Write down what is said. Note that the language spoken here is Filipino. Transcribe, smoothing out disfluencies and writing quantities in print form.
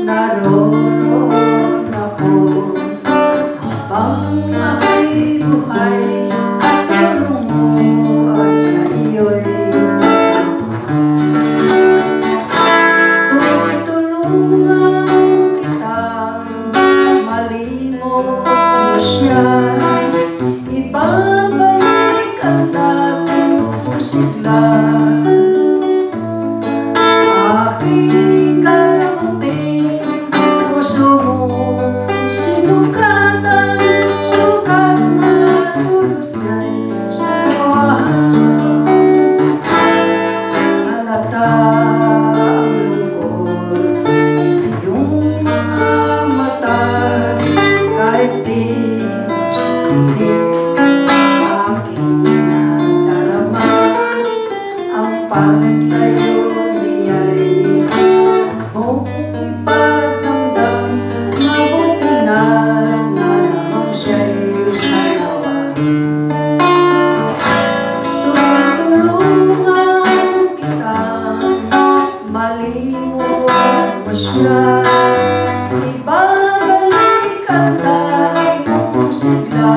naroon ako habang ako'y buhay. Katulong mo at sa iyo'y tutulungan kitang malimot mo siya. Ibabalik ang dating sigla. Aking kagamutin, puso mo sinukatan, sukat na tulot niya'y sa kawahan. Halata ang lungkot sa iyong mga mata, kahit di mo sabihin. Aking nadarama ang pagtayo niya'y kung ipagdamdam, mabuti na lamang siya'y sanawa. Tutulungan kitang malimot mo siya. Ibabalik ang dating sigla.